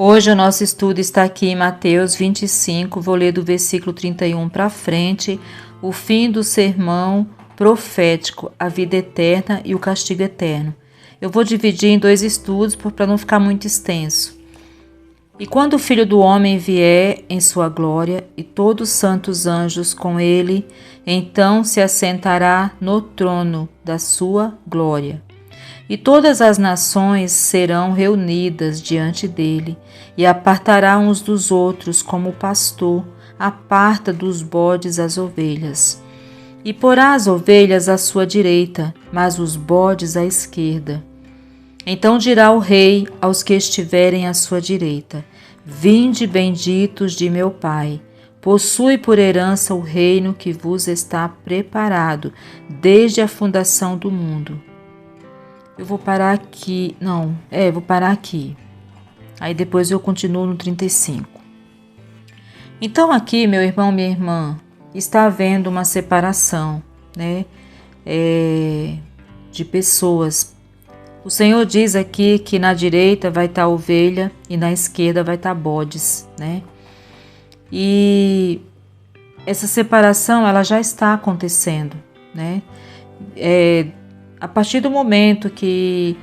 Hoje o nosso estudo está aqui em Mateus 25, vou ler do versículo 31 para frente, o fim do sermão profético, a vida eterna e o castigo eterno. Eu vou dividir em dois estudos para não ficar muito extenso. E quando o Filho do Homem vier em sua glória e todos os santos anjos com ele, então se assentará no trono da sua glória. E todas as nações serão reunidas diante dele, e apartará uns dos outros, como o pastor aparta dos bodes as ovelhas. E porá as ovelhas à sua direita, mas os bodes à esquerda. Então dirá o rei aos que estiverem à sua direita: Vinde, benditos de meu Pai, possui por herança o reino que vos está preparado desde a fundação do mundo. Eu vou parar aqui, vou parar aqui. Aí depois eu continuo no 35. Então aqui, meu irmão, minha irmã, está havendo uma separação, né, de pessoas. O Senhor diz aqui que na direita vai estar ovelha e na esquerda vai estar bodes, né? E essa separação, ela já está acontecendo, né? A partir do momento que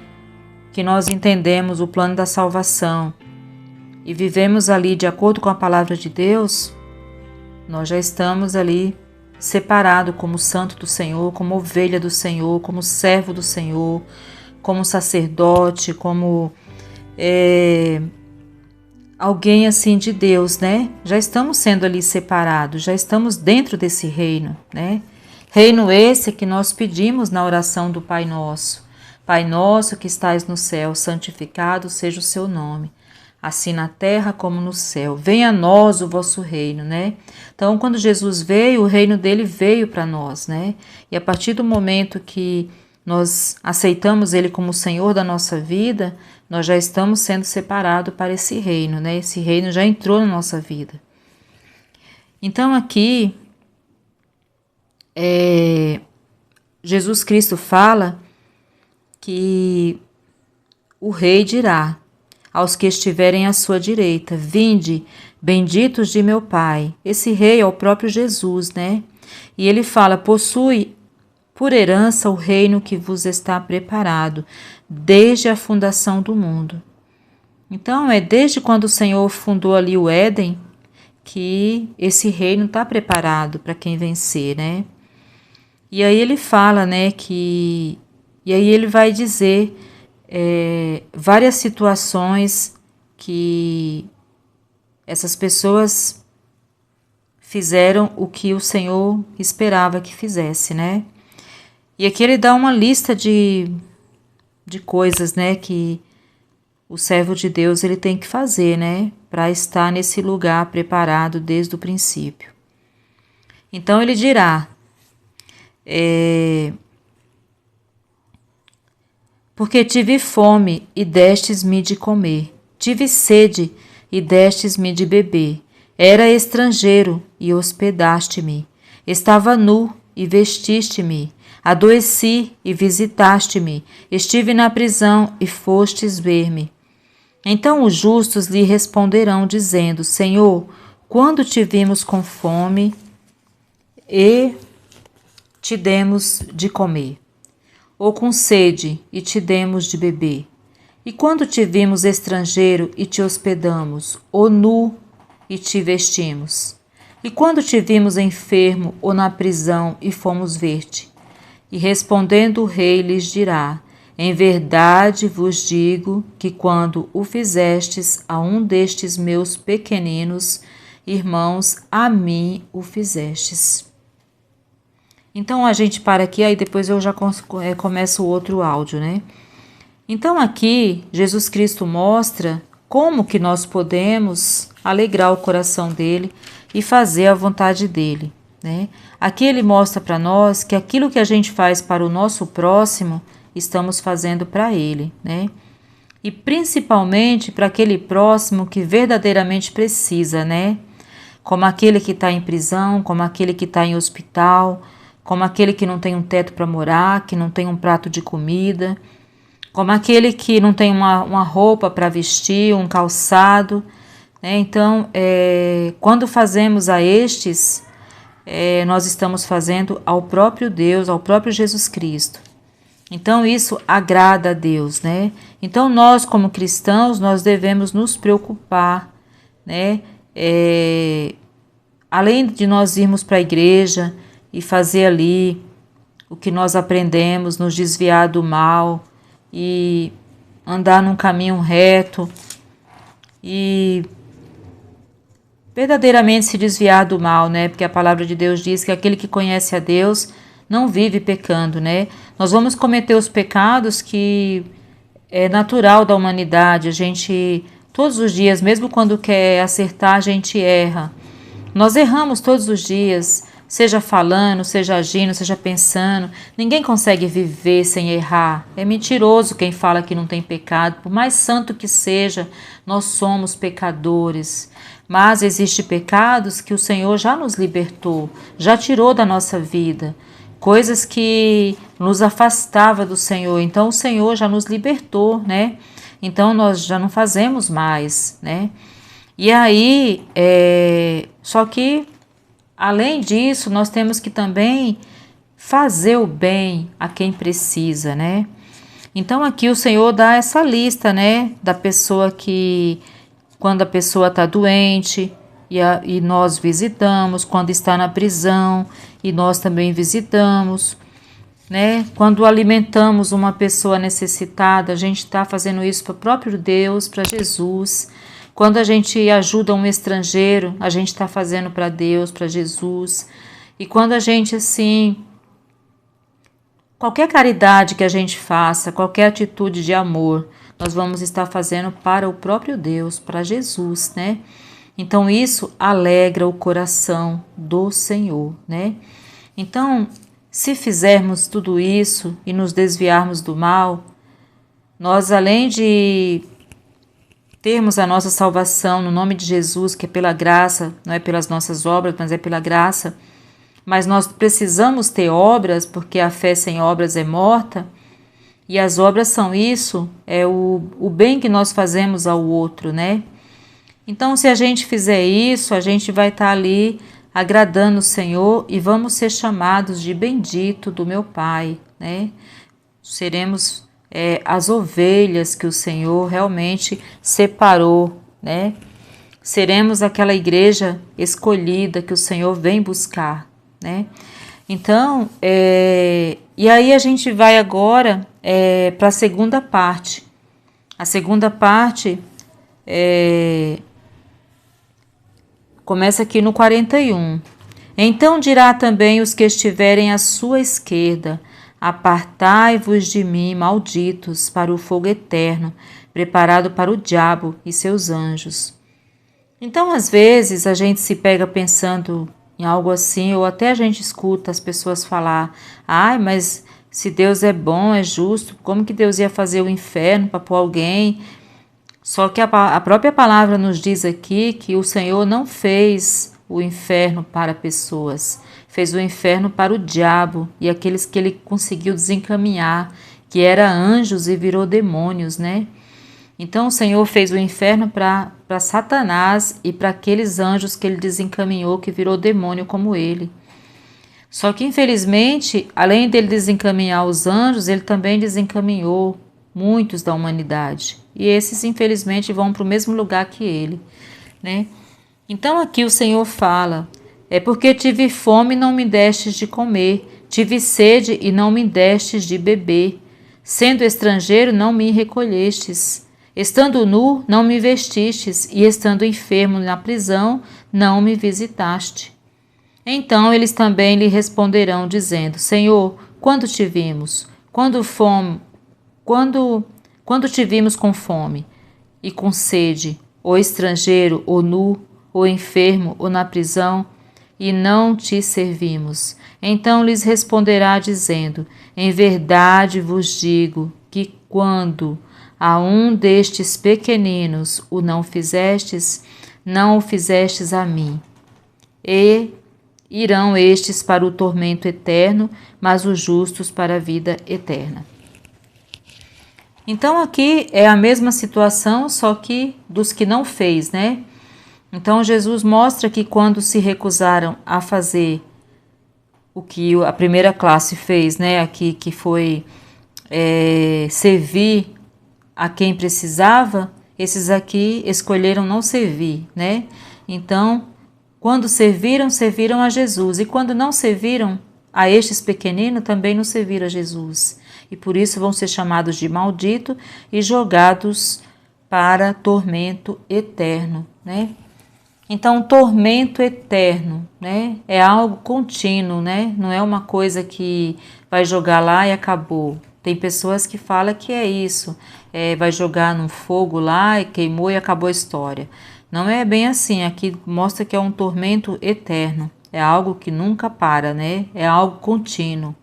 nós entendemos o plano da salvação e vivemos ali de acordo com a palavra de Deus, nós já estamos ali separados como santo do Senhor, como ovelha do Senhor, como servo do Senhor, como sacerdote, como alguém assim de Deus, né? Já estamos sendo ali separados, já estamos dentro desse reino, né? Reino esse que nós pedimos na oração do Pai Nosso. Pai nosso que estais no céu, santificado seja o seu nome, assim na terra como no céu. Venha a nós o vosso reino, né? Então, quando Jesus veio, o reino dele veio para nós, né? E a partir do momento que nós aceitamos ele como o Senhor da nossa vida, nós já estamos sendo separados para esse reino, né? Esse reino já entrou na nossa vida. Então, aqui, Jesus Cristo fala que o rei dirá aos que estiverem à sua direita: Vinde, benditos de meu Pai. Esse rei é o próprio Jesus, né? E ele fala: Possui por herança o reino que vos está preparado desde a fundação do mundo. Então, é desde quando o Senhor fundou ali o Éden que esse reino está preparado para quem vencer, né? E aí ele fala, né, e aí ele vai dizer várias situações que essas pessoas fizeram o que o Senhor esperava que fizesse, né? E aqui ele dá uma lista de coisas, né, que o servo de Deus ele tem que fazer, né, para estar nesse lugar preparado desde o princípio. Então ele dirá: Porque tive fome e destes-me de comer, tive sede e destes-me de beber, era estrangeiro e hospedaste-me, estava nu e vestiste-me, adoeci e visitaste-me, estive na prisão e fostes ver-me. Então os justos lhe responderão, dizendo: Senhor, quando te vimos com fome e te demos de comer, ou com sede e te demos de beber? E quando te vimos estrangeiro e te hospedamos, ou nu e te vestimos? E quando te vimos enfermo ou na prisão e fomos ver-te? E respondendo o rei lhes dirá: Em verdade vos digo que quando o fizestes a um destes meus pequeninos irmãos, a mim o fizestes. Então a gente para aqui, aí depois eu já começo o outro áudio, né? Então aqui Jesus Cristo mostra como que nós podemos alegrar o coração dele e fazer a vontade dele, né? Aqui ele mostra para nós que aquilo que a gente faz para o nosso próximo, estamos fazendo para ele, né? E principalmente para aquele próximo que verdadeiramente precisa, né? Como aquele que está em prisão, como aquele que está em hospital, como aquele que não tem um teto para morar, que não tem um prato de comida, como aquele que não tem uma roupa para vestir, um calçado, né? Então, quando fazemos a estes, nós estamos fazendo ao próprio Deus, ao próprio Jesus Cristo. Então, isso agrada a Deus, né? Então, nós, como cristãos, nós devemos nos preocupar, né? Além de nós irmos para a igreja e fazer ali o que nós aprendemos, nos desviar do mal e andar num caminho reto e verdadeiramente se desviar do mal, né? Porque a palavra de Deus diz que aquele que conhece a Deus não vive pecando, né? Nós vamos cometer os pecados que é natural da humanidade. A gente, todos os dias, mesmo quando quer acertar, a gente erra. Nós erramos todos os dias, seja falando, seja agindo, seja pensando. Ninguém consegue viver sem errar. É mentiroso quem fala que não tem pecado. Por mais santo que seja, nós somos pecadores. Mas existem pecados que o Senhor já nos libertou, já tirou da nossa vida. Coisas que nos afastava do Senhor. Então o Senhor já nos libertou, né? Então nós já não fazemos mais, né? E aí, só que, além disso, nós temos que também fazer o bem a quem precisa, né? Então, aqui o Senhor dá essa lista, né? Da pessoa que, quando a pessoa está doente, e nós visitamos, quando está na prisão, e nós também visitamos, né? Quando alimentamos uma pessoa necessitada, a gente está fazendo isso para o próprio Deus, para Jesus. Quando a gente ajuda um estrangeiro, a gente está fazendo para Deus, para Jesus. E quando a gente, assim, qualquer caridade que a gente faça, qualquer atitude de amor, nós vamos estar fazendo para o próprio Deus, para Jesus, né? Então, isso alegra o coração do Senhor, né? Então, se fizermos tudo isso e nos desviarmos do mal, nós, além de termos a nossa salvação no nome de Jesus, que é pela graça, não é pelas nossas obras, mas é pela graça, mas nós precisamos ter obras, porque a fé sem obras é morta, e as obras são isso, é o bem que nós fazemos ao outro, né? Então, se a gente fizer isso, a gente vai estar ali agradando o Senhor e vamos ser chamados de bendito do meu Pai, né? Seremos as ovelhas que o Senhor realmente separou, né? Seremos aquela igreja escolhida que o Senhor vem buscar, né? Então, e aí a gente vai agora para a segunda parte. A segunda parte começa aqui no 41. Então dirá também os que estiverem à sua esquerda: apartai-vos de mim, malditos, para o fogo eterno, preparado para o diabo e seus anjos. Então, às vezes, a gente se pega pensando em algo assim, ou até a gente escuta as pessoas falar: ai, mas se Deus é bom, é justo, como que Deus ia fazer o inferno para pôr alguém? Só que a própria palavra nos diz aqui que o Senhor não fez o inferno para pessoas, fez o inferno para o diabo e aqueles que ele conseguiu desencaminhar, que eram anjos e virou demônios, né? Então o Senhor fez o inferno para Satanás e para aqueles anjos que ele desencaminhou, que virou demônio como ele. Só que infelizmente, além dele desencaminhar os anjos, ele também desencaminhou muitos da humanidade. E esses infelizmente vão para o mesmo lugar que ele, né? Então aqui o Senhor fala: é porque tive fome e não me destes de comer, tive sede e não me destes de beber, sendo estrangeiro não me recolhestes, estando nu não me vestistes, e estando enfermo na prisão não me visitaste. Então eles também lhe responderão, dizendo: Senhor, quando te vimos? Quando te vimos com fome e com sede, ou estrangeiro, ou nu, ou enfermo, ou na prisão, e não te servimos? Então lhes responderá, dizendo: em verdade vos digo que quando a um destes pequeninos o não fizestes, não o fizestes a mim. E irão estes para o tormento eterno, mas os justos para a vida eterna. Então aqui é a mesma situação, só que dos que não fez, né? Então Jesus mostra que quando se recusaram a fazer o que a primeira classe fez, né? Aqui que foi servir a quem precisava, esses aqui escolheram não servir, né? Então, quando serviram, serviram a Jesus, e quando não serviram a estes pequeninos, também não serviram a Jesus. E por isso vão ser chamados de maldito e jogados para tormento eterno, né? Então, tormento eterno, né? É algo contínuo, né? Não é uma coisa que vai jogar lá e acabou. Tem pessoas que falam que é isso, vai jogar no fogo lá e queimou e acabou a história. Não é bem assim, aqui mostra que é um tormento eterno, é algo que nunca para, né? É algo contínuo.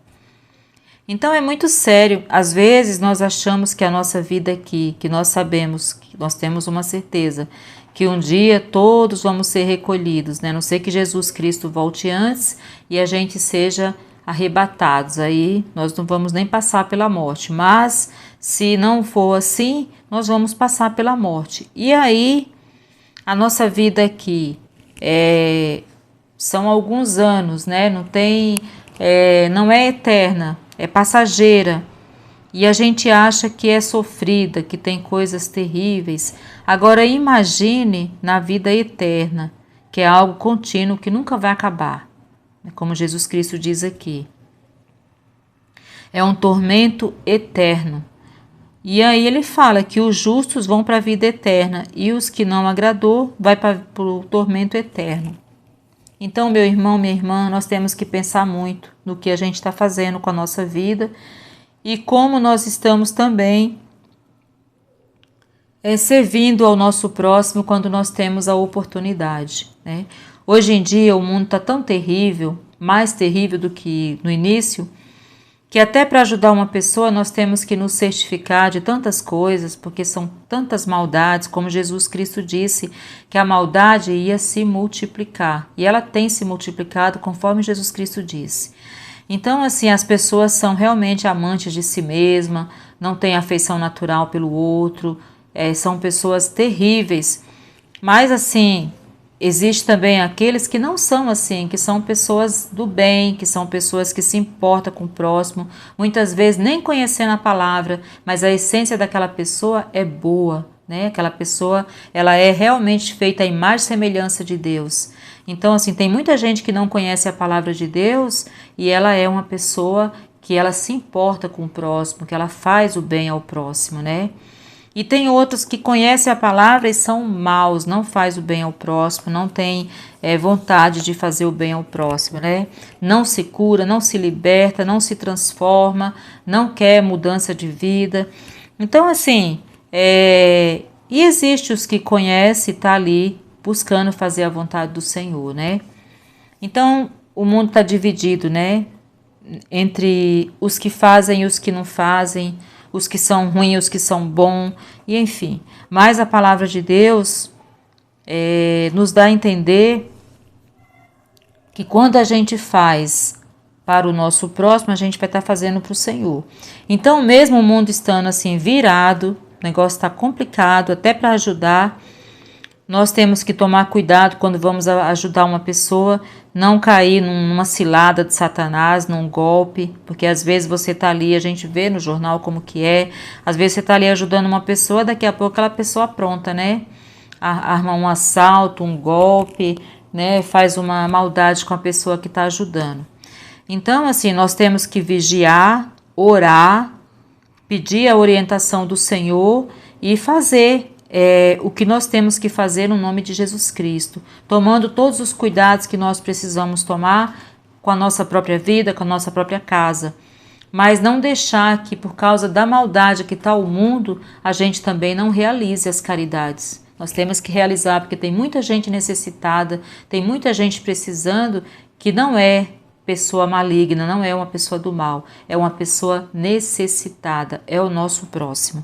Então é muito sério, às vezes nós achamos que a nossa vida aqui, que nós sabemos, que nós temos uma certeza, que um dia todos vamos ser recolhidos, né? A não ser que Jesus Cristo volte antes e a gente seja arrebatados, aí nós não vamos nem passar pela morte, mas se não for assim, nós vamos passar pela morte. E aí, a nossa vida aqui são alguns anos, né? Não é eterna, é passageira. E a gente acha que é sofrida, que tem coisas terríveis. Agora imagine na vida eterna, que é algo contínuo, que nunca vai acabar. Como Jesus Cristo diz aqui. É um tormento eterno. E aí ele fala que os justos vão para a vida eterna e os que não agradou vai para o tormento eterno. Então, meu irmão, minha irmã, nós temos que pensar muito no que a gente está fazendo com a nossa vida e como nós estamos também servindo ao nosso próximo quando nós temos a oportunidade, né? Hoje em dia o mundo está tão terrível, mais terrível do que no início, que até para ajudar uma pessoa nós temos que nos certificar de tantas coisas, porque são tantas maldades, como Jesus Cristo disse, que a maldade ia se multiplicar, e ela tem se multiplicado conforme Jesus Cristo disse. Então, assim, as pessoas são realmente amantes de si mesma, não têm afeição natural pelo outro, são pessoas terríveis, mas assim, existe também aqueles que não são assim, que são pessoas do bem, que são pessoas que se importam com o próximo, muitas vezes nem conhecendo a palavra, mas a essência daquela pessoa é boa, né? Aquela pessoa, ela é realmente feita à imagem e semelhança de Deus. Então, assim, tem muita gente que não conhece a palavra de Deus e ela é uma pessoa que ela se importa com o próximo, que ela faz o bem ao próximo, né? E tem outros que conhecem a palavra e são maus, não faz o bem ao próximo, não tem vontade de fazer o bem ao próximo, né? Não se cura, não se liberta, não se transforma, não quer mudança de vida. Então, assim, e existe os que conhecem e tá ali buscando fazer a vontade do Senhor, né? Então, o mundo está dividido, né? Entre os que fazem e os que não fazem, os que são ruins, os que são bons, e enfim. Mas a palavra de Deus nos dá a entender que quando a gente faz para o nosso próximo, a gente vai estar fazendo para o Senhor. Então, mesmo o mundo estando assim virado, o negócio está complicado, até para ajudar, nós temos que tomar cuidado quando vamos ajudar uma pessoa, não cair numa cilada de Satanás, num golpe, porque às vezes você está ali, a gente vê no jornal como que é, às vezes você está ali ajudando uma pessoa, daqui a pouco aquela pessoa apronta, né? Arma um assalto, um golpe, né? Faz uma maldade com a pessoa que está ajudando. Então, assim, nós temos que vigiar, orar, pedir a orientação do Senhor e fazer o que nós temos que fazer no nome de Jesus Cristo, tomando todos os cuidados que nós precisamos tomar com a nossa própria vida, com a nossa própria casa, mas não deixar que por causa da maldade que está o mundo, a gente também não realize as caridades. Nós temos que realizar, porque tem muita gente necessitada, tem muita gente precisando que não é pessoa maligna, não é uma pessoa do mal, é uma pessoa necessitada, é o nosso próximo.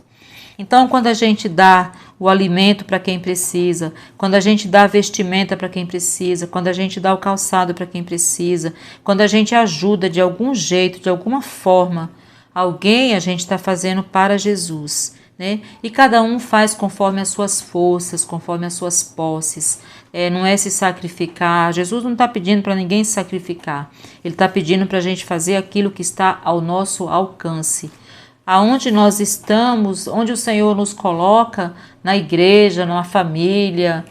Então, quando a gente dá o alimento para quem precisa, quando a gente dá a vestimenta para quem precisa, quando a gente dá o calçado para quem precisa, quando a gente ajuda de algum jeito, de alguma forma, alguém a gente está fazendo para Jesus, né? E cada um faz conforme as suas forças, conforme as suas posses. Não é se sacrificar. Jesus não está pedindo para ninguém se sacrificar. Ele está pedindo para a gente fazer aquilo que está ao nosso alcance. Aonde nós estamos, onde o Senhor nos coloca, na igreja, na família,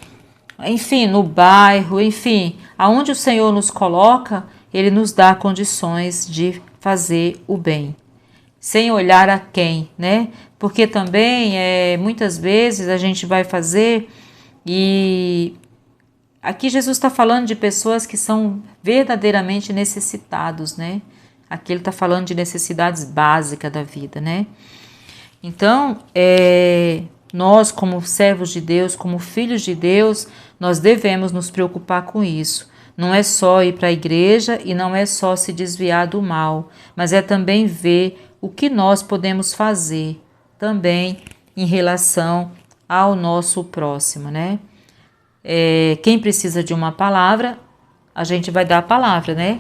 enfim, no bairro, enfim, aonde o Senhor nos coloca, Ele nos dá condições de fazer o bem, sem olhar a quem, né? Porque também, muitas vezes a gente vai fazer e aqui Jesus está falando de pessoas que são verdadeiramente necessitados, né? Aqui ele está falando de necessidades básicas da vida, né? Então, nós como servos de Deus, como filhos de Deus, nós devemos nos preocupar com isso. Não é só ir para a igreja e não é só se desviar do mal, mas é também ver o que nós podemos fazer também em relação ao nosso próximo, né? Quem precisa de uma palavra, a gente vai dar a palavra, né?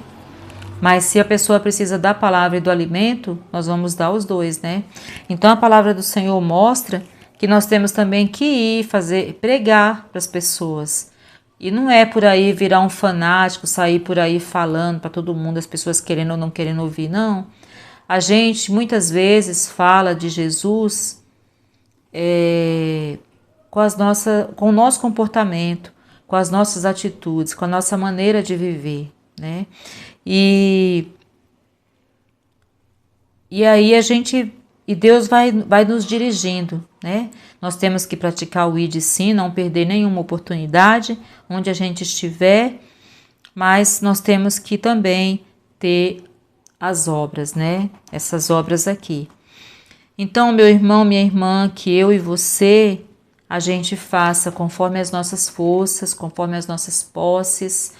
Mas se a pessoa precisa da palavra e do alimento, nós vamos dar os dois, né? Então a palavra do Senhor mostra que nós temos também que ir pregar para as pessoas. E não é por aí virar um fanático, sair por aí falando para todo mundo, as pessoas querendo ou não querendo ouvir, não. A gente muitas vezes fala de Jesus com o nosso comportamento, com as nossas atitudes, com a nossa maneira de viver, né? E aí Deus vai nos dirigindo, né? Nós temos que praticar o ID sim, não perder nenhuma oportunidade onde a gente estiver, mas nós temos que também ter as obras, né? Essas obras aqui. Então, meu irmão, minha irmã, que eu e você, a gente faça conforme as nossas forças, conforme as nossas posses,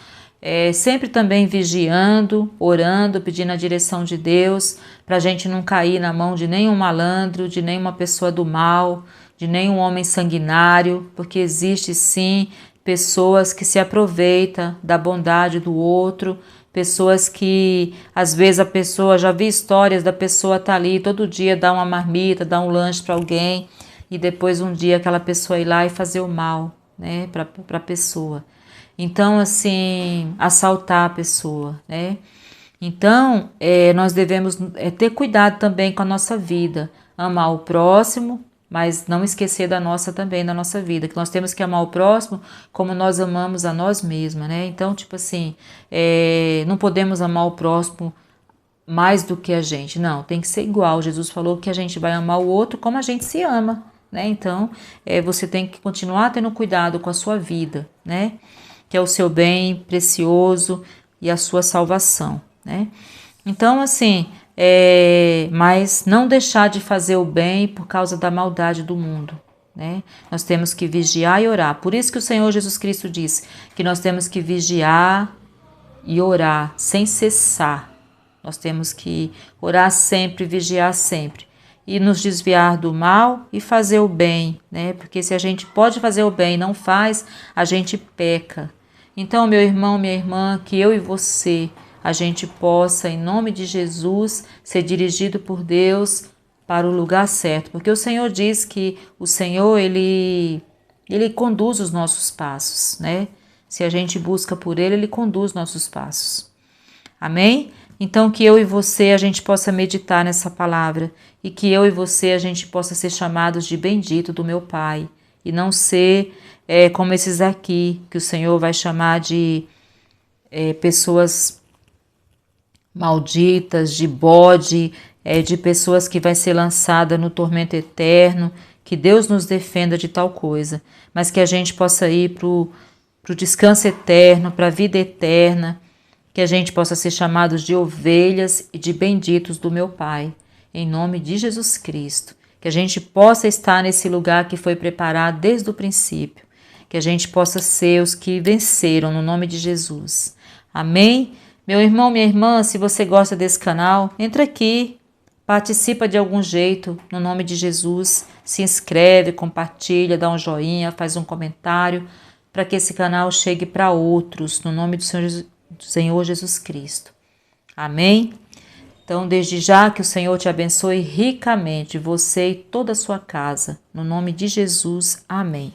sempre também vigiando, orando, pedindo a direção de Deus, para a gente não cair na mão de nenhum malandro, de nenhuma pessoa do mal, de nenhum homem sanguinário, porque existe sim pessoas que se aproveitam da bondade do outro, pessoas que às vezes a pessoa, já vi histórias da pessoa estar ali todo dia, dar uma marmita, dar um lanche para alguém e depois um dia aquela pessoa ir lá e fazer o mal, né, para a pessoa. Então, assim, assaltar a pessoa, né? Então, nós devemos ter cuidado também com a nossa vida, amar o próximo, mas não esquecer da nossa também, da nossa vida, que nós temos que amar o próximo como nós amamos a nós mesmas, né? Então, tipo assim, não podemos amar o próximo mais do que a gente, não, tem que ser igual. Jesus falou que a gente vai amar o outro como a gente se ama, né? Então, você tem que continuar tendo cuidado com a sua vida, né? Que é o seu bem precioso e a sua salvação, né? Então, assim, mas não deixar de fazer o bem por causa da maldade do mundo, né? Nós temos que vigiar e orar. Por isso que o Senhor Jesus Cristo diz que nós temos que vigiar e orar sem cessar. Nós temos que orar sempre, vigiar sempre. E nos desviar do mal e fazer o bem, né? Porque se a gente pode fazer o bem e não faz, a gente peca. Então, meu irmão, minha irmã, que eu e você, a gente possa, em nome de Jesus, ser dirigido por Deus para o lugar certo. Porque o Senhor diz que o Senhor, Ele conduz os nossos passos, né? Se a gente busca por Ele conduz nossos passos. Amém? Então, que eu e você, a gente possa meditar nessa palavra e que eu e você, a gente possa ser chamados de bendito do meu Pai e não ser como esses aqui, que o Senhor vai chamar de pessoas malditas, de bode, de pessoas que vai ser lançada no tormento eterno. Que Deus nos defenda de tal coisa, mas que a gente possa ir para o descanso eterno, para a vida eterna, que a gente possa ser chamados de ovelhas e de benditos do meu Pai, em nome de Jesus Cristo. Que a gente possa estar nesse lugar que foi preparado desde o princípio. Que a gente possa ser os que venceram no nome de Jesus. Amém? Meu irmão, minha irmã, se você gosta desse canal, entra aqui, participa de algum jeito, no nome de Jesus. Se inscreve, compartilha, dá um joinha, faz um comentário, para que esse canal chegue para outros, no nome do Senhor Jesus Cristo. Amém? Então, desde já que o Senhor te abençoe ricamente, você e toda a sua casa. No nome de Jesus, amém.